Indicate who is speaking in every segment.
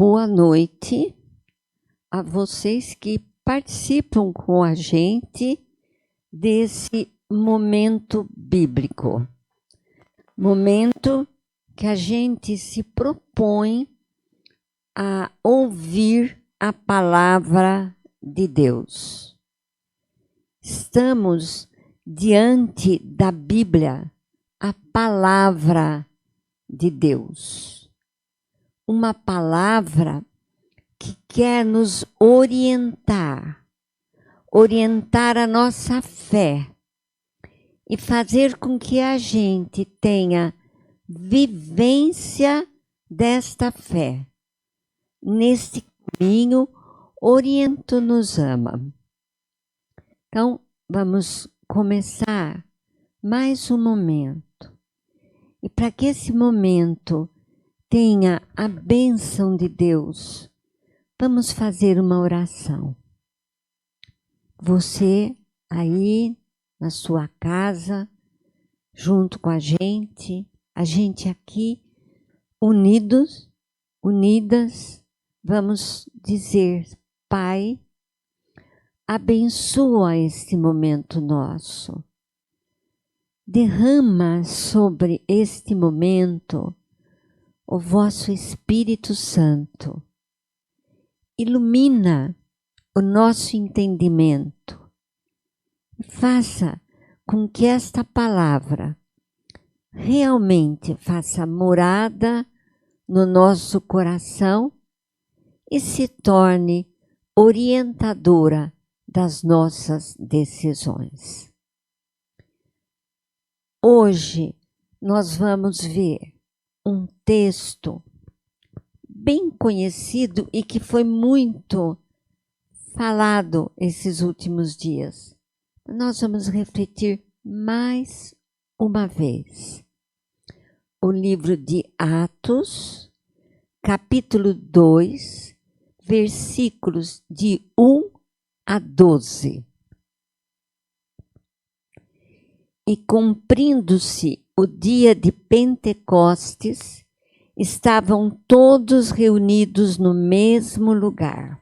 Speaker 1: boa noite a vocês que participam com a gente desse momento bíblico. Momento que a gente se propõe a ouvir a palavra de Deus. Estamos diante da Bíblia, a palavra de Deus. Uma palavra que quer nos orientar a nossa fé e fazer com que a gente tenha vivência desta fé. Neste caminho, Oriento nos ama. Então, vamos começar mais um momento. E para que esse momento tenha a bênção de Deus, vamos fazer uma oração. Você aí na sua casa, junto com a gente aqui, unidas, vamos dizer: Pai, abençoa este momento nosso. Derrama sobre este momento o vosso Espírito Santo. Ilumina o nosso entendimento. Faça com que esta palavra realmente faça morada no nosso coração e se torne orientadora das nossas decisões. Hoje nós vamos ver um texto bem conhecido e que foi muito falado esses últimos dias. Nós vamos refletir mais uma vez. O livro de Atos, capítulo 2, versículos de 1 a 12. E cumprindo-se o dia de Pentecostes, estavam todos reunidos no mesmo lugar.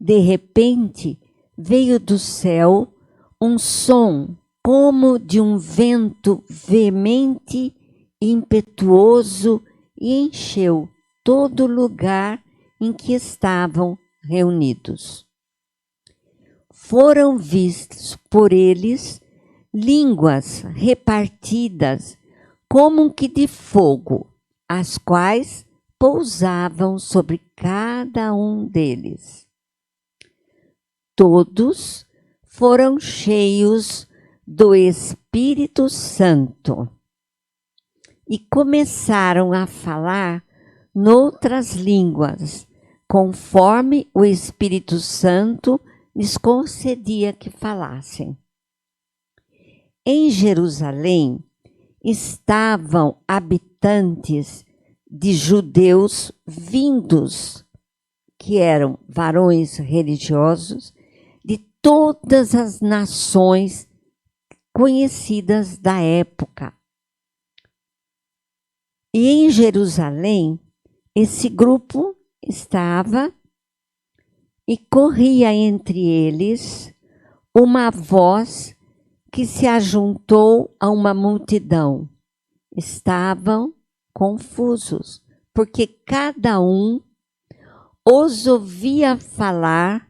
Speaker 1: De repente, veio do céu um som como de um vento veemente e impetuoso e encheu todo o lugar em que estavam reunidos. Foram vistos por eles línguas repartidas como que de fogo, as quais pousavam sobre cada um deles. Todos foram cheios do Espírito Santo e começaram a falar noutras línguas, conforme o Espírito Santo lhes concedia que falassem. Em Jerusalém estavam habitantes de judeus vindos, que eram varões religiosos, de todas as nações conhecidas da época. E em Jerusalém, esse grupo estava e corria entre eles uma voz que se ajuntou a uma multidão. Estavam confusos, porque cada um os ouvia falar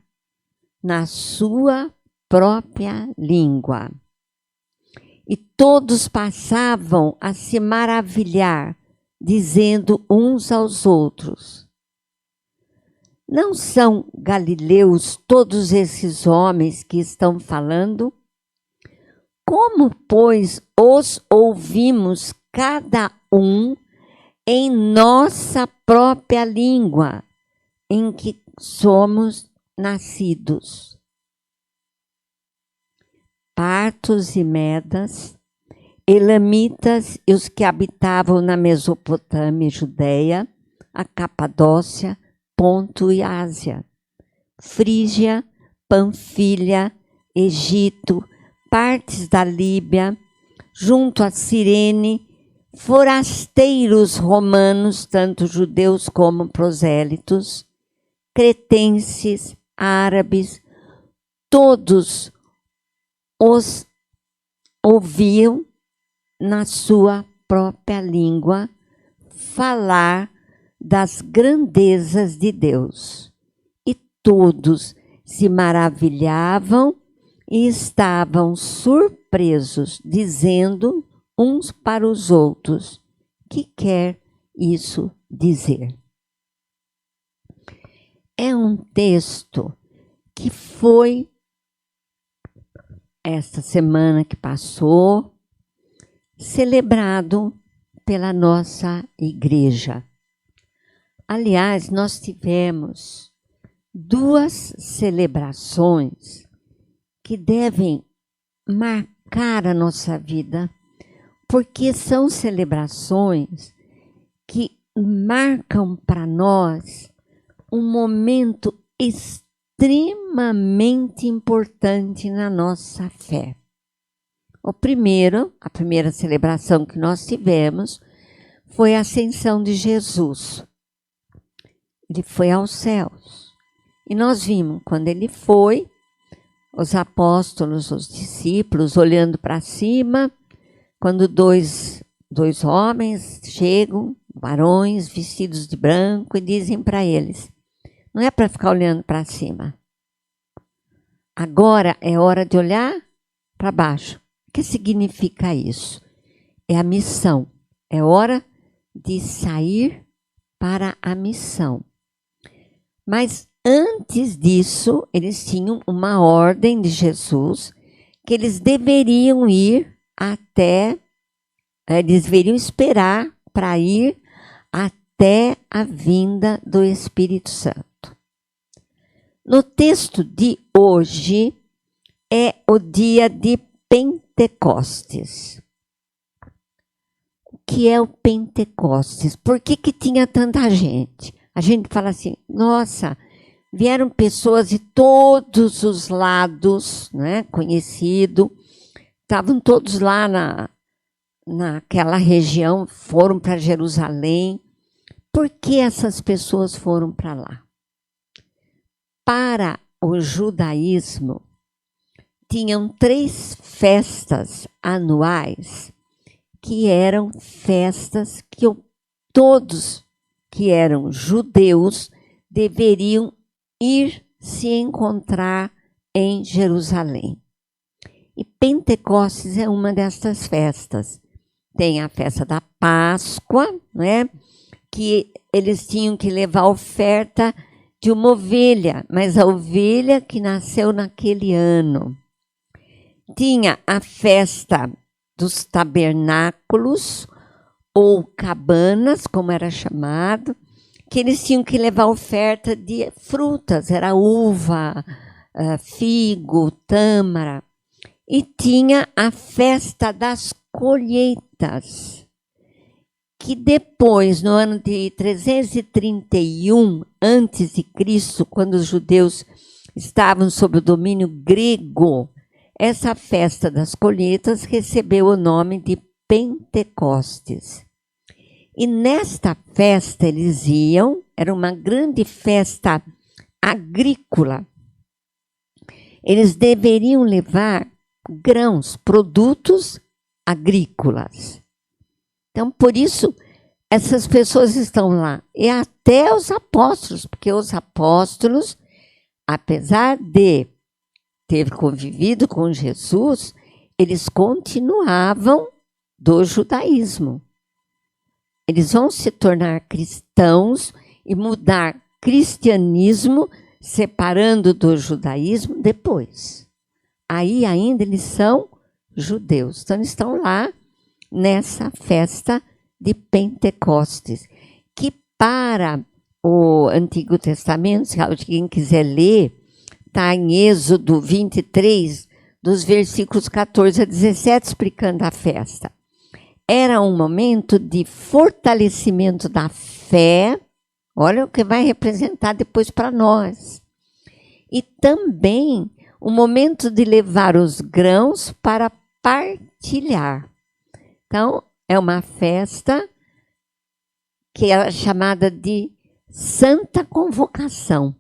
Speaker 1: na sua própria língua. E todos passavam a se maravilhar, dizendo uns aos outros: não são galileus todos esses homens que estão falando? Como, pois, os ouvimos cada um em nossa própria língua, em que somos nascidos? Partos e medas, elamitas e os que habitavam na Mesopotâmia e Judéia, a Capadócia, Ponto e Ásia, Frígia, Panfilha, Egito, partes da Líbia, junto a Cirene, forasteiros romanos, tanto judeus como prosélitos, cretenses, árabes, todos os ouviam na sua própria língua falar das grandezas de Deus. E todos se maravilhavam e estavam surpresos, dizendo uns para os outros: que quer isso dizer? É um texto que foi, esta semana que passou, celebrado pela nossa igreja. Aliás, nós tivemos 2 celebrações que devem marcar a nossa vida, porque são celebrações que marcam para nós um momento extremamente importante na nossa fé. A primeira celebração que nós tivemos foi a ascensão de Jesus. Ele foi aos céus. E nós vimos, quando ele foi, os apóstolos, os discípulos, olhando para cima, quando dois homens chegam, varões vestidos de branco, e dizem para eles: não é para ficar olhando para cima. Agora é hora de olhar para baixo. O que significa isso? É a missão. É hora de sair para a missão. Mas antes disso, eles tinham uma ordem de Jesus que eles deveriam ir eles deveriam esperar para ir até a vinda do Espírito Santo. No texto de hoje é o dia de Pentecostes. O que é o Pentecostes? Por que tinha tanta gente? A gente fala assim: nossa, vieram pessoas de todos os lados, né, conhecido, estavam todos lá naquela região, foram para Jerusalém. Por que essas pessoas foram para lá? Para o judaísmo, tinham 3 festas anuais que eram festas que todos que eram judeus deveriam ir se encontrar em Jerusalém. E Pentecostes é uma dessas festas. Tem a festa da Páscoa, né? Que eles tinham que levar a oferta de uma ovelha, mas a ovelha que nasceu naquele ano. Tinha a festa dos tabernáculos, ou cabanas, como era chamado, que eles tinham que levar oferta de frutas, era uva, figo, tâmara. E tinha a festa das colheitas, que depois, no ano de 331 a.C., quando os judeus estavam sob o domínio grego, essa festa das colheitas recebeu o nome de Pentecostes. E nesta festa eles iam, era uma grande festa agrícola. Eles deveriam levar grãos, produtos agrícolas. Então, por isso, essas pessoas estão lá. E até os apóstolos, porque os apóstolos, apesar de ter convivido com Jesus, eles continuavam do judaísmo. Eles vão se tornar cristãos e mudar cristianismo, separando do judaísmo depois. Aí ainda eles são judeus. Então eles estão lá nessa festa de Pentecostes, que para o Antigo Testamento, se alguém quiser ler, está em Êxodo 23, dos versículos 14 a 17, explicando a festa. Era um momento de fortalecimento da fé, olha o que vai representar depois para nós. E também um momento de levar os grãos para partilhar. Então, é uma festa que é chamada de Santa Convocação,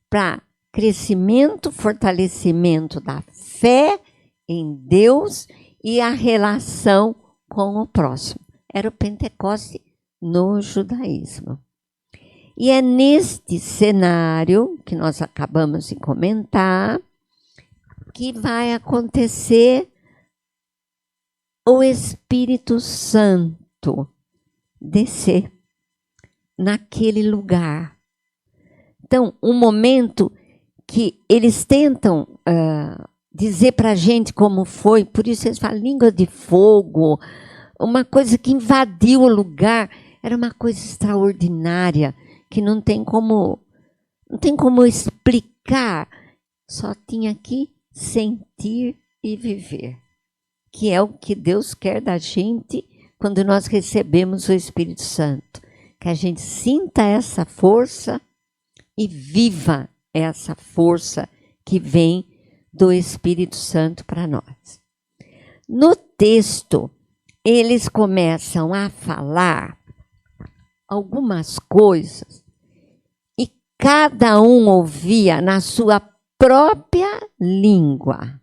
Speaker 1: para crescimento, fortalecimento da fé em Deus e a relação com o próximo. Era o Pentecoste no judaísmo. E é neste cenário que nós acabamos de comentar que vai acontecer o Espírito Santo descer naquele lugar. Então, um momento que eles tentam dizer para a gente como foi, por isso eles falam língua de fogo, uma coisa que invadiu o lugar, era uma coisa extraordinária, que não tem como explicar, só tinha que sentir e viver, que é o que Deus quer da gente quando nós recebemos o Espírito Santo, que a gente sinta essa força e viva essa força que vem do Espírito Santo para nós. No texto, eles começam a falar algumas coisas e cada um ouvia na sua própria língua.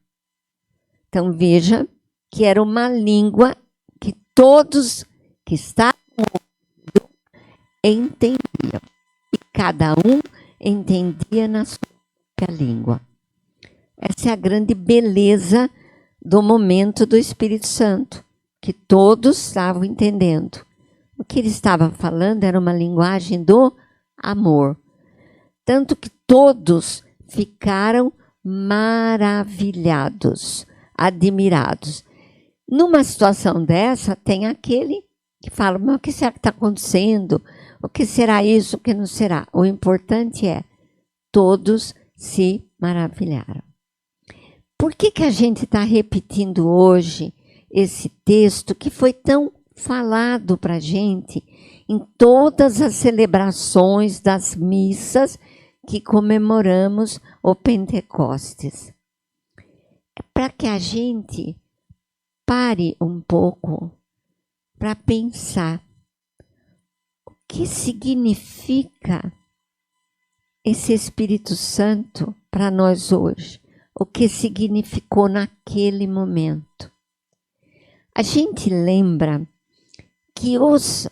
Speaker 1: Então veja que era uma língua que todos que estavam ouvindo entendiam. E cada um entendia na sua própria língua. Essa é a grande beleza do momento do Espírito Santo, que todos estavam entendendo. O que ele estava falando era uma linguagem do amor. Tanto que todos ficaram maravilhados, admirados. Numa situação dessa, tem aquele que fala, mas o que será que está acontecendo? O que será isso, o que não será? O importante é, todos se maravilharam. Por que a gente está repetindo hoje esse texto que foi tão falado para a gente em todas as celebrações das missas que comemoramos o Pentecostes? É para que a gente pare um pouco para pensar o que significa esse Espírito Santo para nós hoje, o que significou naquele momento. A gente lembra que os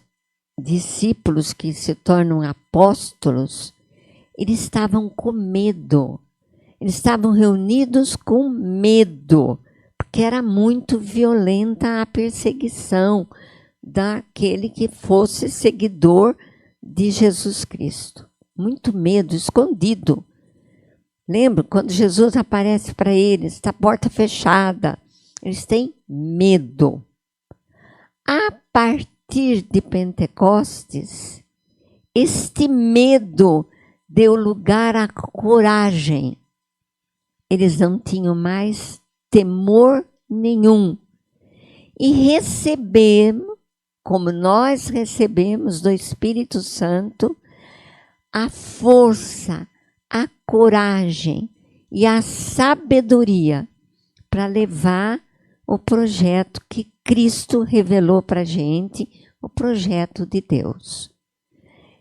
Speaker 1: discípulos que se tornam apóstolos, eles estavam com medo, eles estavam reunidos com medo, porque era muito violenta a perseguição daquele que fosse seguidor de Jesus Cristo. Muito medo, escondido. Lembra quando Jesus aparece para eles, está a porta fechada, eles têm medo. A partir de Pentecostes, este medo deu lugar à coragem. Eles não tinham mais temor nenhum. E recebemos, como nós recebemos do Espírito Santo, a força, a coragem e a sabedoria para levar o projeto que Cristo revelou para a gente, o projeto de Deus.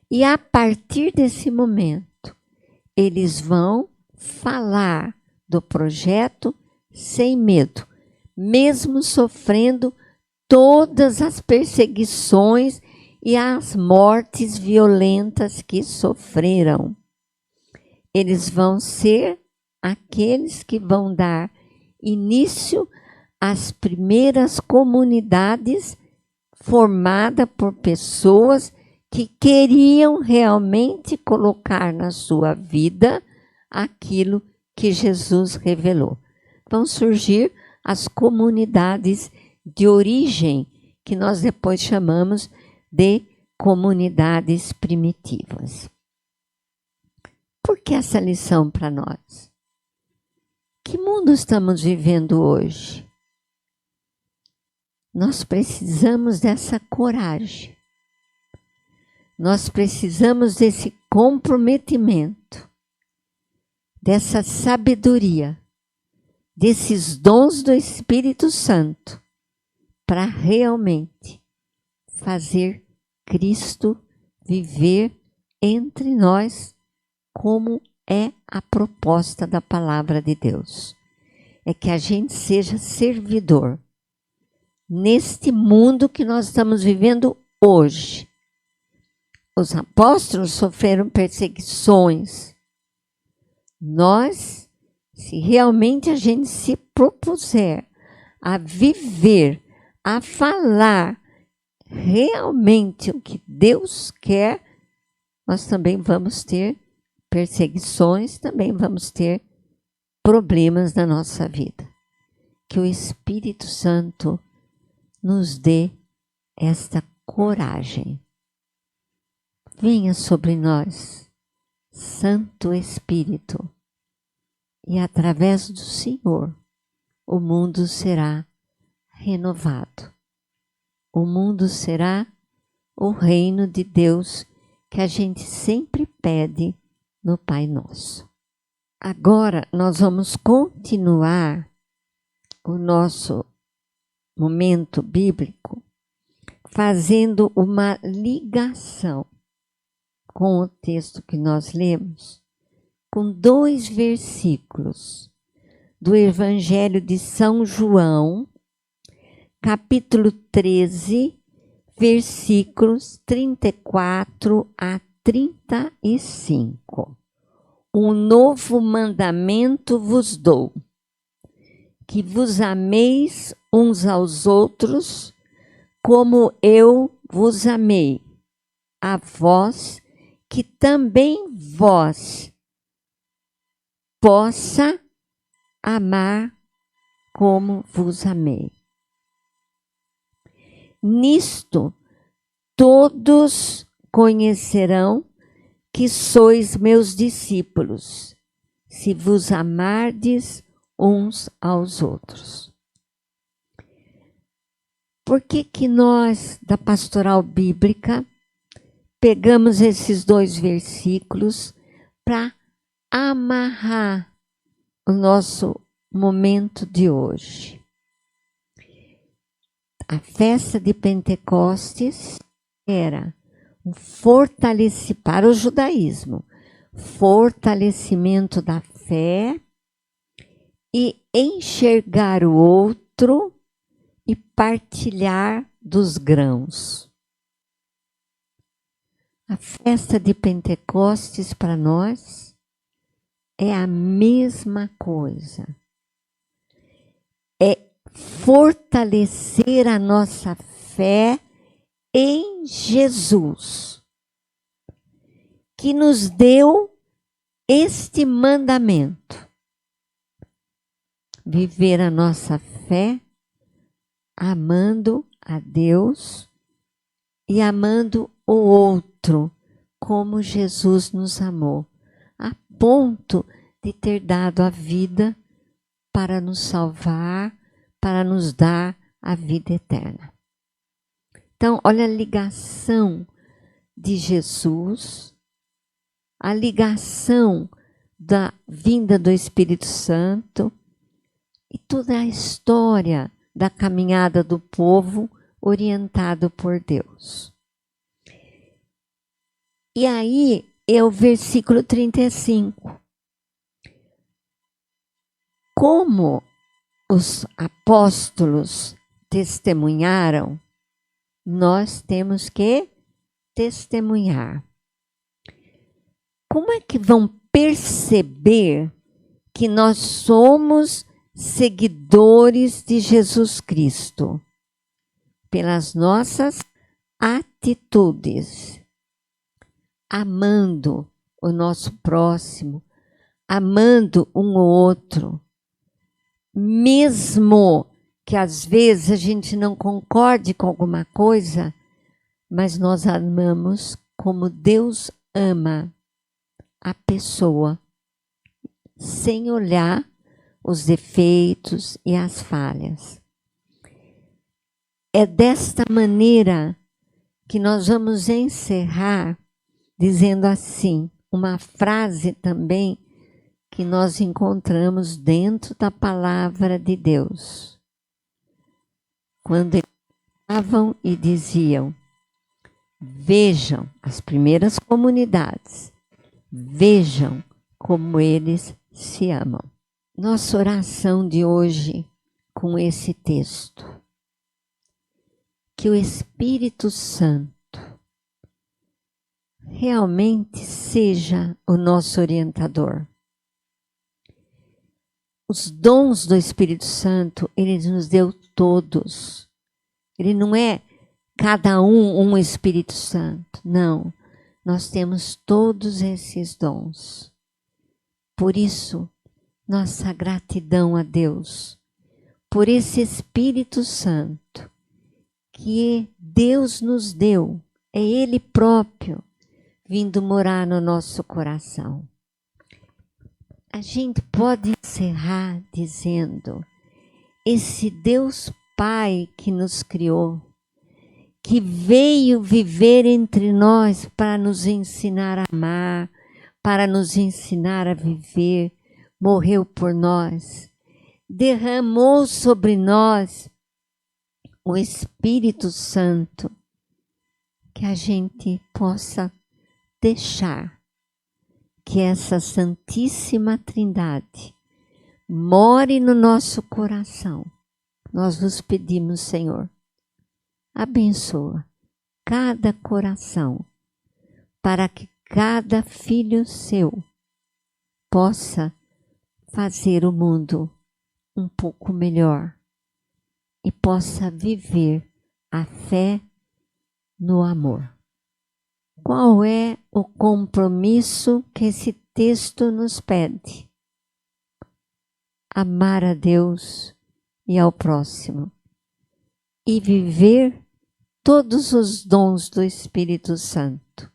Speaker 1: E a partir desse momento, eles vão falar do projeto sem medo, mesmo sofrendo todas as perseguições e as mortes violentas que sofreram. Eles vão ser aqueles que vão dar início às primeiras comunidades formadas por pessoas que queriam realmente colocar na sua vida aquilo que Jesus revelou. Vão surgir as comunidades de origem, que nós depois chamamos de comunidades primitivas. Por que essa lição para nós? Que mundo estamos vivendo hoje? Nós precisamos dessa coragem. Nós precisamos desse comprometimento, dessa sabedoria, desses dons do Espírito Santo, para realmente fazer Cristo viver entre nós, como é a proposta da palavra de Deus. É que a gente seja servidor neste mundo que nós estamos vivendo hoje. Os apóstolos sofreram perseguições. Nós, se realmente a gente se propuser a viver, a falar realmente o que Deus quer, nós também vamos ter perseguições, também vamos ter problemas na nossa vida. Que o Espírito Santo nos dê esta coragem. Venha sobre nós, Santo Espírito, e através do Senhor o mundo será renovado. O mundo será o reino de Deus que a gente sempre pede no Pai Nosso. Agora nós vamos continuar o nosso momento bíblico fazendo uma ligação com o texto que nós lemos, com 2 versículos do Evangelho de São João, capítulo 13, versículos 34 a 35. Um novo mandamento vos dou, que vos ameis uns aos outros, como eu vos amei, a vós, que também vós possa amar como vos amei. Nisto todos conhecerão que sois meus discípulos, se vos amardes uns aos outros. Por que nós, da Pastoral Bíblica, pegamos esses 2 versículos para amarrar o nosso momento de hoje? A festa de Pentecostes era um fortalecimento para o judaísmo, fortalecimento da fé e enxergar o outro e partilhar dos grãos. A festa de Pentecostes para nós é a mesma coisa. É fortalecer a nossa fé em Jesus, que nos deu este mandamento: viver a nossa fé amando a Deus e amando o outro, como Jesus nos amou, a ponto de ter dado a vida para nos salvar, para nos dar a vida eterna. Então, olha a ligação de Jesus, a ligação da vinda do Espírito Santo e toda a história da caminhada do povo orientado por Deus. E aí é o versículo 35. Como os apóstolos testemunharam, nós temos que testemunhar. Como é que vão perceber que nós somos seguidores de Jesus Cristo? Pelas nossas atitudes, amando o nosso próximo, amando um ou outro, mesmo que às vezes a gente não concorde com alguma coisa, mas nós amamos como Deus ama a pessoa, sem olhar os defeitos e as falhas. É desta maneira que nós vamos encerrar dizendo assim, uma frase também que nós encontramos dentro da palavra de Deus. Quando ele Estavam e diziam: vejam as primeiras comunidades, vejam como eles se amam. Nossa oração de hoje com esse texto: que o Espírito Santo realmente seja o nosso orientador. Os dons do Espírito Santo, Ele nos deu todos. Ele não é cada um Espírito Santo. Não, nós temos todos esses dons. Por isso, nossa gratidão a Deus, por esse Espírito Santo que Deus nos deu. É Ele próprio vindo morar no nosso coração. A gente pode encerrar dizendo: esse Deus Pai que nos criou, que veio viver entre nós para nos ensinar a amar, para nos ensinar a viver, morreu por nós, derramou sobre nós o Espírito Santo, que a gente possa deixar que essa Santíssima Trindade more no nosso coração. Nós vos pedimos, Senhor, abençoa cada coração, para que cada filho seu possa fazer o mundo um pouco melhor e possa viver a fé no amor. Qual é o compromisso que esse texto nos pede? Amar a Deus e ao próximo e viver todos os dons do Espírito Santo,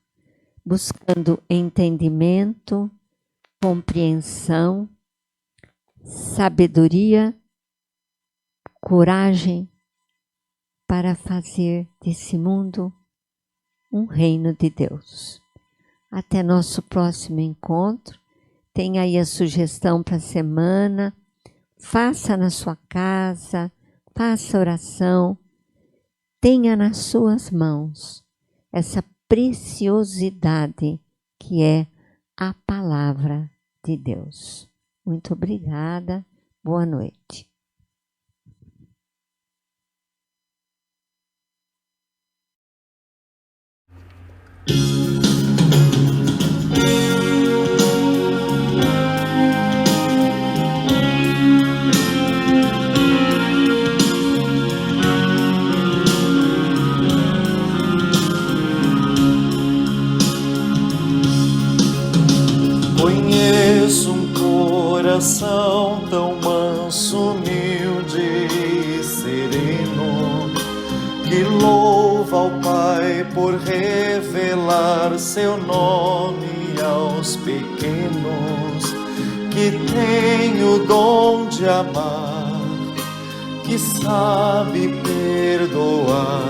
Speaker 1: buscando entendimento, compreensão, sabedoria, coragem para fazer desse mundo um reino de Deus. Até nosso próximo encontro. Tem aí a sugestão para a semana. Faça na sua casa, faça oração. Tenha nas suas mãos essa preciosidade que é a palavra de Deus. Muito obrigada. Boa noite.
Speaker 2: Conheço um coração tão manso, humilde e sereno, que louva ao Pai por revelar seu nome aos pequenos, que tem o dom de amar, que sabe perdoar,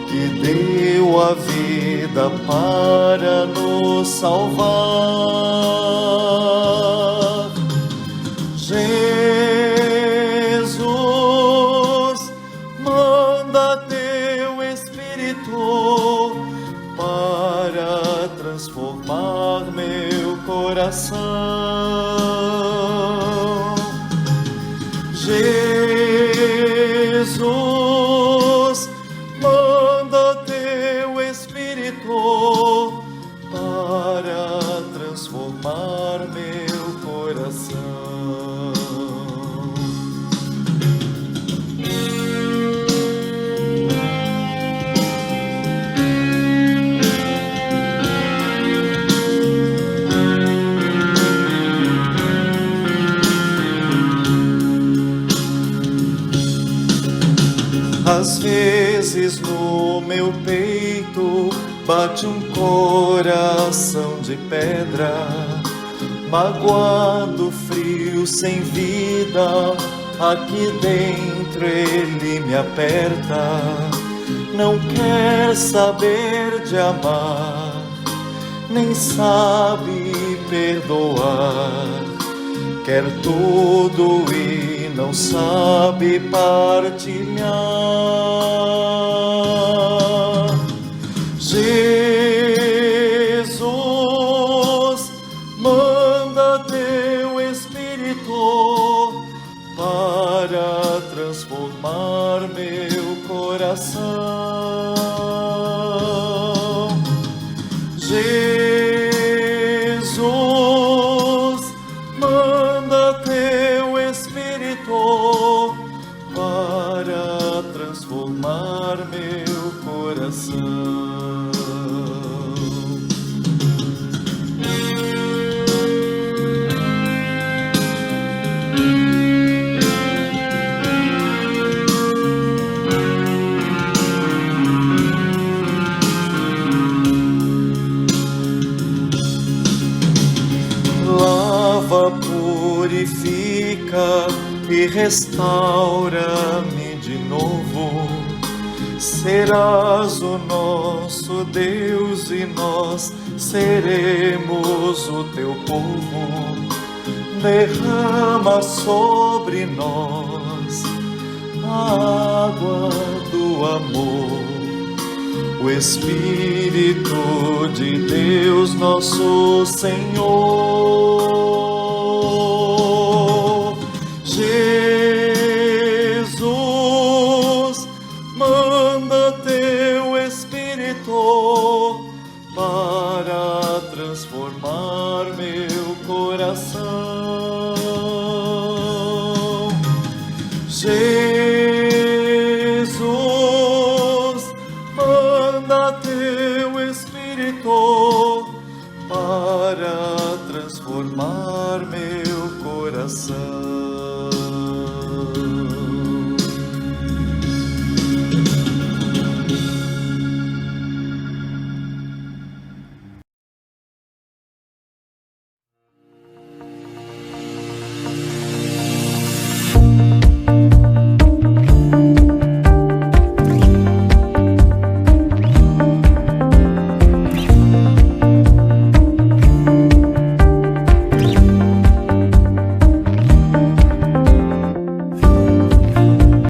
Speaker 2: que deu a vida para nos salvar. Jesus, manda teu Espírito para transformar meu coração. Jesus, manda teu Espírito para transformar meu coração. Às vezes no meu peito bate um coração de pedra, magoado, frio, sem vida. Aqui dentro ele me aperta, não quer saber de amar, nem sabe perdoar, quer tudo e não sabe partilhar. transformar meu coração. Jesus, manda teu Espírito para transformar meu coração. Purifica e restaura-me de novo. Serás o nosso Deus e nós seremos o teu povo. Derrama sobre nós a água do amor, o Espírito de Deus nosso Senhor. Jesus, manda teu Espírito para transformar meu coração. Jesus,